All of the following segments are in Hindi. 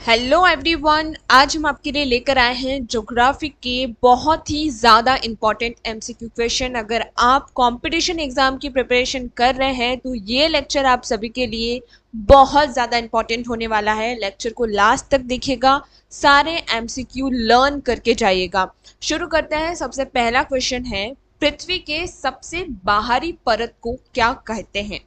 हेलो एवरीवन, आज हम आपके लिए लेकर आए हैं ज्योग्राफी के बहुत ही ज़्यादा इम्पॉर्टेंट एमसीक्यू क्वेश्चन। अगर आप कंपटीशन एग्जाम की प्रिपरेशन कर रहे हैं तो ये लेक्चर आप सभी के लिए बहुत ज़्यादा इम्पॉर्टेंट होने वाला है। लेक्चर को लास्ट तक देखिएगा, सारे एमसीक्यू लर्न करके जाइएगा। शुरू करते हैं। सबसे पहला क्वेश्चन है, पृथ्वी के सबसे बाहरी परत को क्या कहते हैं?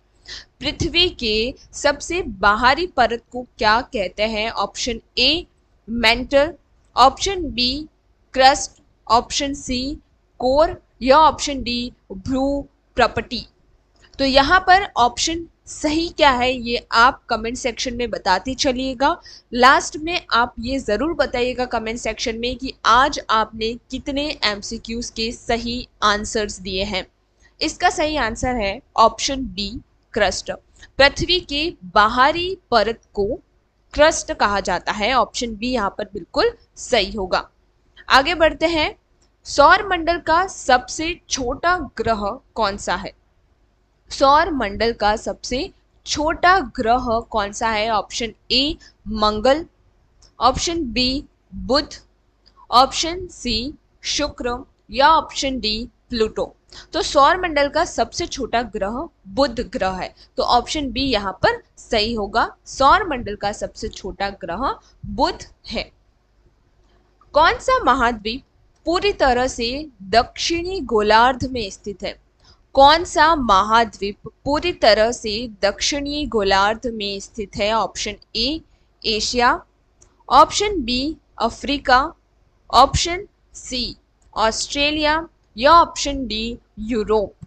पृथ्वी के सबसे बाहरी परत को क्या कहते हैं? Option A mantle, option B crust, option C core या ऑप्शन डी भ्रू प्रॉपर्टी। तो यहाँ पर ऑप्शन सही क्या है ये आप कमेंट सेक्शन में बताते चलिएगा। लास्ट में आप ये जरूर बताइएगा कमेंट सेक्शन में कि आज आपने कितने एमसीक्यूज के सही आंसर्स दिए हैं। इसका सही आंसर है ऑप्शन बी क्रस्ट। पृथ्वी के बाहरी परत को क्रस्ट कहा जाता है। ऑप्शन बी यहाँ पर बिल्कुल सही होगा। आगे बढ़ते हैं। सौर मंडल का सबसे छोटा ग्रह कौन सा है? सौर मंडल का सबसे छोटा ग्रह कौन सा है? Option A Mangal, option B Budh, option C Shukra या ऑप्शन डी प्लूटो। तो सौर मंडल का सबसे छोटा ग्रह बुध ग्रह है, तो ऑप्शन बी यहां पर सही होगा। सौर मंडल का सबसे छोटा ग्रह बुध है। कौन सा महाद्वीप पूरी तरह से दक्षिणी गोलार्ध में स्थित है? कौन सा महाद्वीप पूरी तरह से दक्षिणी गोलार्ध में स्थित है? Option A Asia, option B Africa, option C Australia या ऑप्शन डी यूरोप।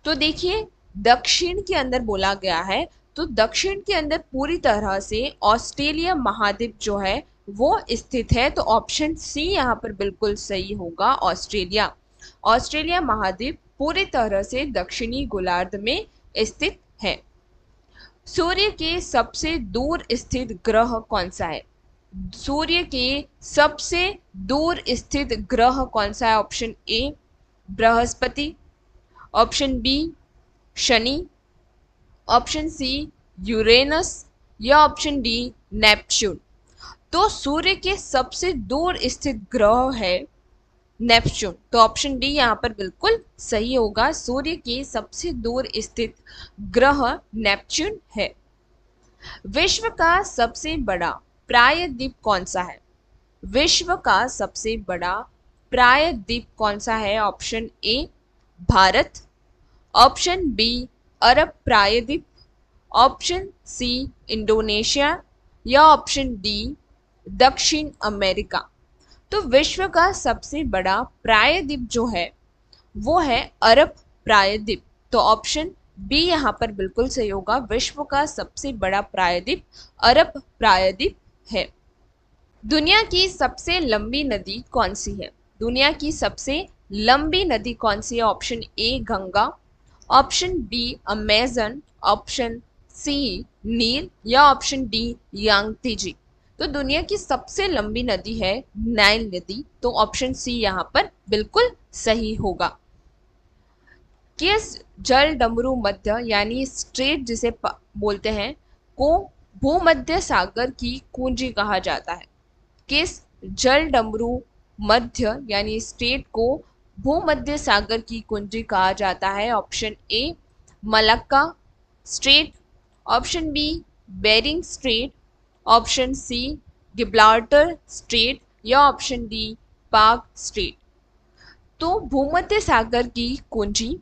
तो देखिए, दक्षिण के अंदर बोला गया है, तो दक्षिण के अंदर पूरी तरह से ऑस्ट्रेलिया महाद्वीप जो है वो स्थित है। तो ऑप्शन सी यहाँ पर बिल्कुल सही होगा, ऑस्ट्रेलिया। ऑस्ट्रेलिया महाद्वीप पूरी तरह से दक्षिणी गोलार्ध में स्थित है। सूर्य के सबसे दूर स्थित ग्रह कौन सा है? सूर्य के सबसे दूर स्थित ग्रह कौन सा है? Option A Brihaspati, option B Shani, option C Uranus या ऑप्शन डी नेपच्यून। तो सूर्य के सबसे दूर स्थित ग्रह है नेपच्यून, तो ऑप्शन डी यहाँ पर बिल्कुल सही होगा। सूर्य के सबसे दूर स्थित ग्रह नेपच्यून है। विश्व का सबसे बड़ा प्रायद्वीप कौन सा है? विश्व का सबसे बड़ा प्रायद्वीप कौन सा है? Option A Bharat, option B अरब प्रायद्वीप, ऑप्शन सी इंडोनेशिया या ऑप्शन डी दक्षिण अमेरिका। तो विश्व का सबसे बड़ा प्रायद्वीप जो है वो है अरब प्रायद्वीप, तो ऑप्शन बी यहाँ पर बिल्कुल सही होगा। विश्व का सबसे बड़ा प्रायद्वीप अरब प्रायद्वीप है। दुनिया की सबसे लंबी नदी कौन सी है? दुनिया की सबसे लंबी नदी कौन सी है? Option A Ganga, option B Amazon, option C Nile या ऑप्शन डी यांगत्जे। तो दुनिया की सबसे लंबी नदी है नाइल नदी, तो ऑप्शन सी यहाँ पर बिल्कुल सही होगा। किस जल डमरू मध्य यानी स्ट्रेट जिसे बोलते हैं को भूमध्य सागर की कुंजी कहा जाता है? किस जल डमरू मध्य यानी स्ट्रेट को भूमध्य सागर की कुंजी कहा जाता है? Option A Malacca strait, option B Bering strait, option C Gibraltar strait या ऑप्शन डी पाक स्ट्रेट। तो भूमध्य सागर की कुंजी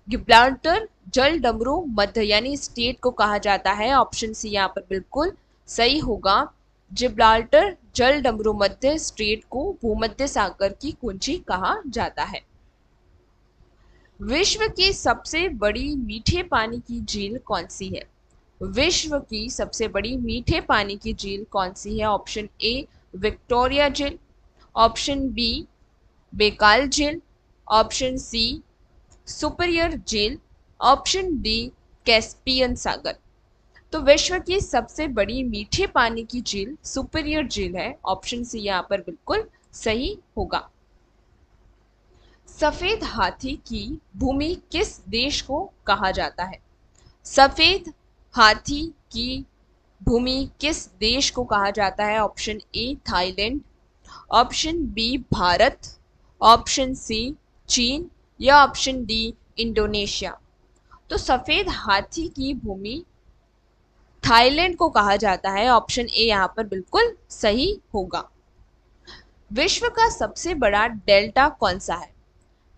गिब्राल्टर जल डमरू मध्य यानी स्ट्रेट को कहा जाता है। ऑप्शन सी यहाँ पर बिल्कुल सही होगा। जिब्राल्टर जल डमरू मध्य स्ट्रेट को भूमध्य सागर की कुंजी कहा जाता है। विश्व की सबसे बड़ी मीठे पानी की झील कौन सी है? विश्व की सबसे बड़ी मीठे पानी की झील कौन सी है? ऑप्शन ए विक्टोरिया झील, ऑप्शन बी बेकाल झील, ऑप्शन सी सुपीरियर झील, ऑप्शन डी कैस्पियन सागर। तो विश्व की सबसे बड़ी मीठे पानी की झील सुपीरियर झील है। ऑप्शन सी यहाँ पर बिल्कुल सही होगा। सफेद हाथी की भूमि किस देश को कहा जाता है? सफेद हाथी की भूमि किस देश को कहा जाता है? Option A Thailand, option B Bharat, option C चीन या ऑप्शन डी इंडोनेशिया। तो सफेद हाथी की भूमि थाईलैंड को कहा जाता है। ऑप्शन ए यहाँ पर बिल्कुल सही होगा। विश्व का सबसे बड़ा डेल्टा कौन सा है?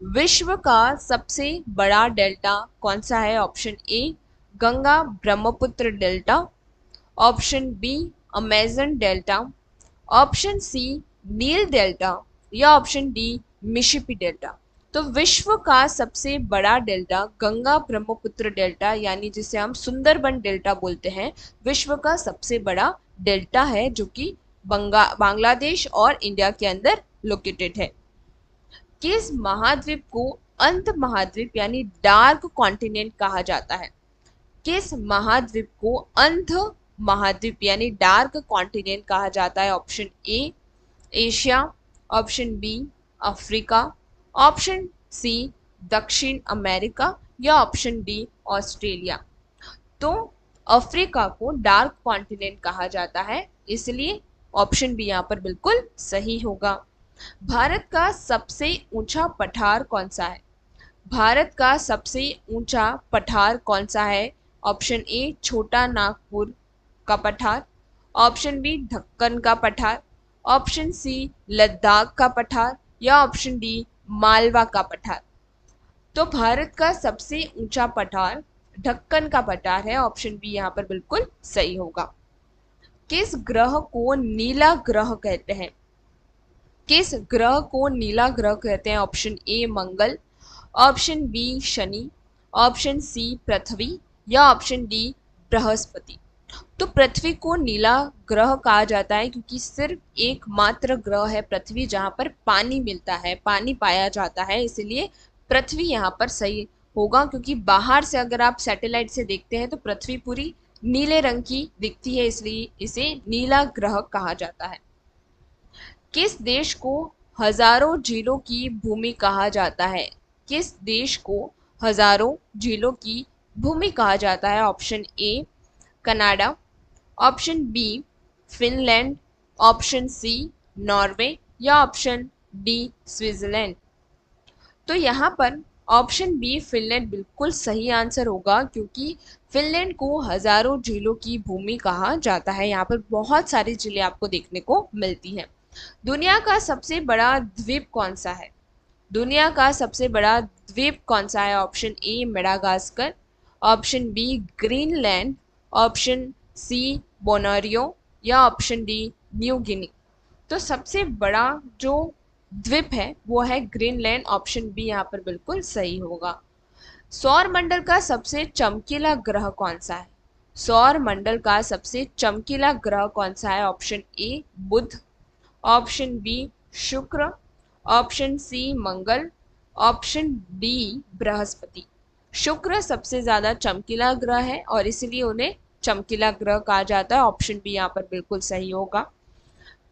विश्व का सबसे बड़ा डेल्टा कौन सा है? Option A Ganga Brahmaputra delta, option B Amazon delta, option C नील डेल्टा या ऑप्शन डी मिशिपी डेल्टा। तो विश्व का सबसे बड़ा डेल्टा गंगा ब्रह्मपुत्र डेल्टा, यानी जिसे हम सुंदरबन डेल्टा बोलते हैं, विश्व का सबसे बड़ा डेल्टा है जो कि बांग्लादेश और इंडिया के अंदर लोकेटेड है। किस महाद्वीप को अंत महाद्वीप यानी डार्क कॉन्टिनेंट कहा जाता है? किस महाद्वीप को अंत महाद्वीप यानी डार्क कॉन्टिनेंट कहा जाता है? Option A Asia, option B Africa, option C दक्षिण अमेरिका या ऑप्शन डी ऑस्ट्रेलिया। तो अफ्रीका को डार्क कॉन्टिनेंट कहा जाता है, इसलिए ऑप्शन बी यहाँ पर बिल्कुल सही होगा। भारत का सबसे ऊंचा पठार कौन सा है? भारत का सबसे ऊंचा पठार कौन सा है? ऑप्शन ए छोटा नागपुर का पठार, ऑप्शन बी ढक्कन का पठार, ऑप्शन सी लद्दाख का पठार या ऑप्शन डी मालवा का पठार। तो भारत का सबसे ऊंचा पठार ढक्कन का पठार है। ऑप्शन बी यहाँ पर बिल्कुल सही होगा। किस ग्रह को नीला ग्रह कहते हैं? किस ग्रह को नीला ग्रह कहते हैं? Option A Mangal, option B Shani, option C पृथ्वी या ऑप्शन डी बृहस्पति। तो पृथ्वी को नीला ग्रह कहा जाता है क्योंकि सिर्फ एकमात्र ग्रह है पृथ्वी जहां पर पानी मिलता है, पानी पाया जाता है, इसलिए पृथ्वी यहाँ पर सही होगा। क्योंकि बाहर से अगर आप सैटेलाइट से देखते हैं तो पृथ्वी पूरी नीले रंग की दिखती है, इसलिए इसे नीला ग्रह कहा जाता है। किस देश को हजारों झीलों की भूमि कहा जाता है? किस देश को हजारों झीलों की भूमि कहा जाता है? Option A Canada, option B Finland, option C Norway या ऑप्शन डी स्विट्जरलैंड। तो यहाँ पर ऑप्शन बी फिनलैंड बिल्कुल सही आंसर होगा क्योंकि फिनलैंड को हजारों झीलों की भूमि कहा जाता है। यहाँ पर बहुत सारी झीलें आपको देखने को मिलती हैं। दुनिया का सबसे बड़ा द्वीप कौन सा है? दुनिया का सबसे बड़ा द्वीप कौन सा है? Option A Madagascar, option B Greenland, option C बोनारियो या ऑप्शन डी न्यू गिनी। तो सबसे बड़ा जो द्वीप है वो है ग्रीनलैंड, ऑप्शन बी यहाँ पर बिल्कुल सही होगा। सौर मंडल का सबसे चमकीला ग्रह कौन सा है? सौर मंडल का सबसे चमकीला ग्रह कौन सा है? Option A Budh, option B Shukra, option C Mangal, option D Brihaspati. Shukra सबसे ज्यादा चमकीला ग्रह है और इसलिए उन्हें चमकीला ग्रह कहा जाता है। ऑप्शन बी यहाँ पर बिल्कुल सही होगा।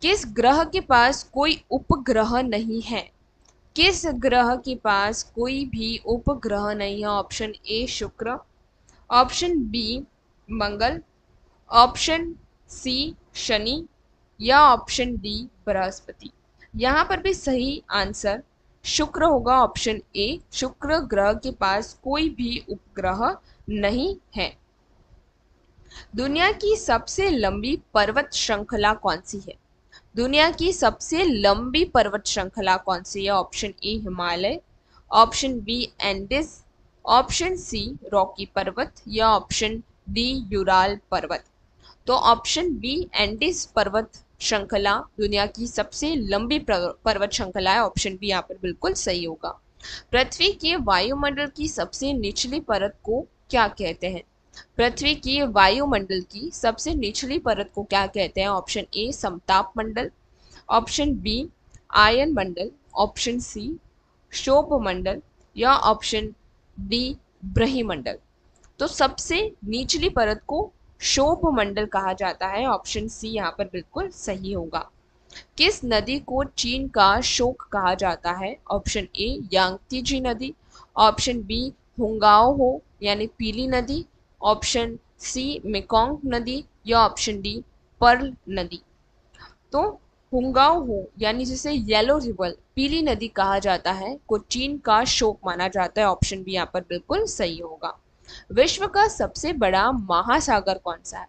किस ग्रह के पास कोई उपग्रह नहीं है? किस ग्रह के पास कोई भी उपग्रह नहीं है? ऑप्शन ए शुक्र, ऑप्शन बी मंगल, ऑप्शन सी शनि या ऑप्शन डी बृहस्पति। यहाँ पर भी सही आंसर शुक्र होगा, ऑप्शन ए शुक्र ग्रह के पास कोई भी उपग्रह नहीं है। दुनिया की सबसे लंबी पर्वत श्रृंखला कौन सी है? दुनिया की सबसे लंबी पर्वत श्रृंखला कौन सी है? Option A Himalaya, option B Andes, option C Rocky पर्वत या ऑप्शन डी यूराल पर्वत। तो ऑप्शन बी एंडिस पर्वत श्रृंखला दुनिया की सबसे लंबी पर्वत श्रृंखला है। ऑप्शन बी यहाँ पर बिल्कुल सही होगा। पृथ्वी के वायुमंडल की सबसे निचली परत को क्या कहते हैं? पृथ्वी की वायुमंडल की सबसे निचली परत को क्या कहते हैं? ऑप्शन ए समताप मंडल, ऑप्शन बी आयन मंडल, ऑप्शन सी क्षोभ मंडल या ऑप्शन डी ब्रह्मंडल। तो सबसे निचली परत को क्षोभ मंडल कहा जाता है। ऑप्शन सी यहाँ पर बिल्कुल सही होगा। किस नदी को चीन का शोक कहा जाता है? ऑप्शन ए यांगत्जे नदी, ऑप्शन बी हुंगाओ हो यानी पीली नदी, ऑप्शन सी मेकोंग नदी या ऑप्शन डी पर्ल नदी। तो हुंगाओ हो यानी जिसे येलो रिवर पीली नदी कहा जाता है को चीन का शोक माना जाता है। ऑप्शन बी यहाँ पर बिल्कुल सही होगा। विश्व का सबसे बड़ा महासागर कौन सा है?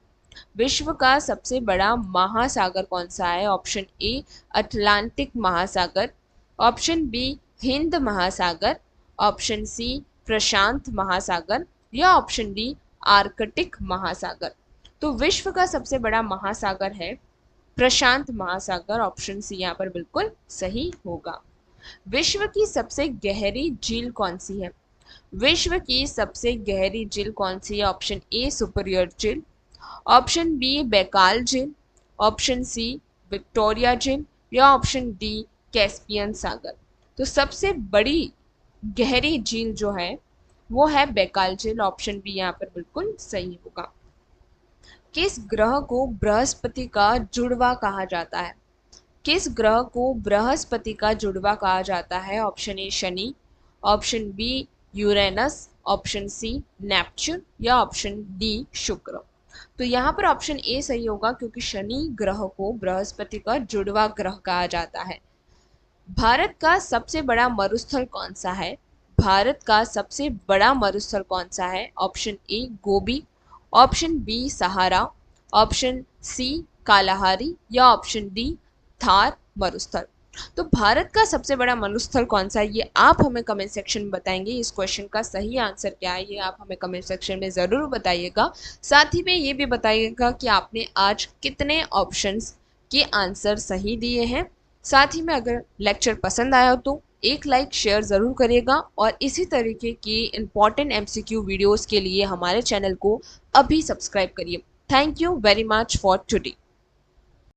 विश्व का सबसे बड़ा महासागर कौन सा है? ऑप्शन ए अटलांटिक महासागर, ऑप्शन बी हिंद महासागर, ऑप्शन सी प्रशांत महासागर या ऑप्शन डी आर्कटिक महासागर। तो विश्व का सबसे बड़ा महासागर है प्रशांत महासागर। ऑप्शन सी यहाँ पर बिल्कुल सही होगा। विश्व की सबसे गहरी झील कौन सी है? विश्व की सबसे गहरी झील कौन सी है? ऑप्शन ए सुपीरियर झील, ऑप्शन बी बैकाल झील, ऑप्शन सी विक्टोरिया झील या ऑप्शन डी कैस्पियन सागर। तो सबसे बड़ी गहरी झील जो है वो है बैकाल झील। ऑप्शन बी यहाँ पर बिल्कुल सही होगा। किस ग्रह को बृहस्पति का जुड़वा कहा जाता है? किस ग्रह को बृहस्पति का जुड़वा कहा जाता है? Option A Shani, option B Uranus, option C Neptune या ऑप्शन डी शुक्र। तो यहाँ पर ऑप्शन ए सही होगा क्योंकि शनि ग्रह को बृहस्पति का जुड़वा ग्रह कहा जाता है। भारत का सबसे बड़ा मरुस्थल कौन सा है? भारत का सबसे बड़ा मरुस्थल कौन सा है? Option A Gobi, option B Sahara, option C Kalahari या ऑप्शन डी थार मरुस्थल। तो भारत का सबसे बड़ा मरुस्थल कौन सा है ये आप हमें कमेंट सेक्शन में बताएंगे। इस क्वेश्चन का सही आंसर क्या है ये आप हमें कमेंट सेक्शन में ज़रूर बताइएगा। साथ ही में ये भी बताइएगा कि आपने आज कितने ऑप्शंस के आंसर सही दिए हैं। साथ ही में अगर लेक्चर पसंद आया हो तो एक लाइक शेयर ज़रूर करिएगा और इसी तरीके की इम्पॉर्टेंट MCQ वीडियोस के लिए हमारे चैनल को अभी सब्सक्राइब करिए। Thank you very much for today.